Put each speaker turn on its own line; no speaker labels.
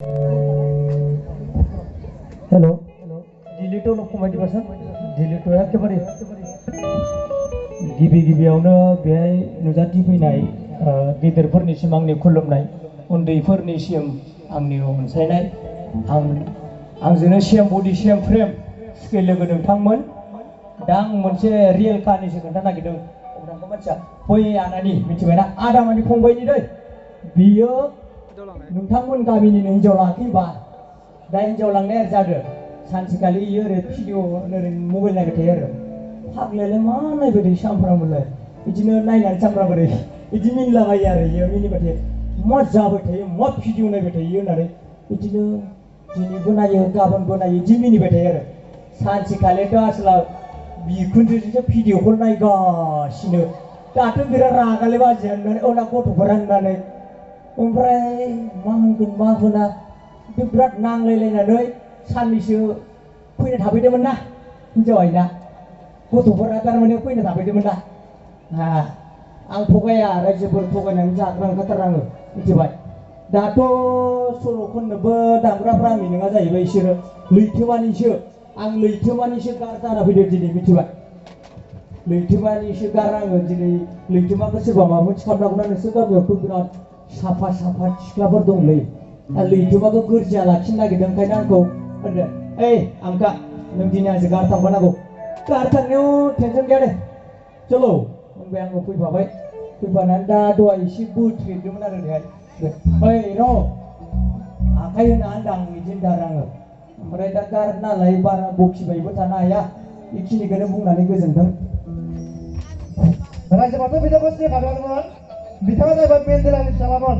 hello डिलिटआव फंबाय दिबासन डिलिटआव एखेबारे गिबि गिबियावनो बेहाय नुजाथिफैनाय गेदेरफोरनिसिम आंनि खुलुमनाय उन्दैफोरनिसिम आंनि अनसायनाय आंजोंनो सेम बडि सेम फ्रेम स्केल लोगो नोंथांमोन दा आं मोनसे रियेल काहानिसो खोन्थानो नागिरदों अब्लाबो मानसिया बै आदानि मिथिबायना आदा मानि फंबायनि दै बियो नोंथांमोन गामिनिनो हिन्जाव लाखैबा दा हिन्जाव लांनाय जादों सानसेखालि इयो ओरै भिडिअ ओरै मबाइल नायबाय थायो आरो फाग्लायालाय मा नायबाय थायो सामफ्रामबोलाय बिदिनो नायनानै सामफ्रामबो बिदि मिनिलाबायो आरो इयो मिनिबाय थायो मा जाबाय थायो मा भिडिअ नायबाय थायो होननानै बिदिनो दिनैबो नायो गाबोनबो नायो बिदि मिनिबाय थायो आरो सानसेखालिथ' आसला बिखुनजोजोंसो भिडिअखौ नायगासिनो दाथ' बिराद रागालै बाजिया होननानै औ ना गथ'फोरा होननानै ओमफ्राय मा होनगोन मा होना बिराद नांलायलायनानै साननैसो फैनो थाफैदोंमोन ना हिन्जाव आइना गथ'फोरा थारमाने फैनो थाफैदोंमोन ना आं थगाया रायजोफोर थगायनानै जाग्रा ओंखारथारा आङो मिथिबाय दाथ' सल' खननोबो दामग्राफ्रा आंनि नङा जाहैबाय बिसोरो लैथोमानिसो आं लैथोमानिसो गार जाना फैदों दिनै मिथिबाय लैथोमानिसो गार आङो दिनै लैथोमाखौ सोरबा माबा मोनसे खालामनांगौना नोंसोर गामियावथ' बिराद साफा सिख्लाफोर दंलै लैथोमाखौ गोरजिया लाखिनो नागिरदों ओंखायनो आंखौ होनदो ओइ आमखा नों दिनै आंजों गार थांफानांगौ गार थांनायाव टेनसन गैया दे चलो होनबाय आङो फैफाबाय फैफानानै दा दहाय एसे बोथ्रेदोंमोन आरो बेहाय ओइ र' आखाइ होना होनदां बिदि होनदों आङो ओमफ्राय दा गार नालाय बारा बखिबायबो थानो हाया बेखिनिखौनो बुंनानै गोजोनथों
रायजोफोराथ' बिथांखौ सिनायखादोंमोन बिथाङा जाहैबाय मेन्देलानि फिसालामोन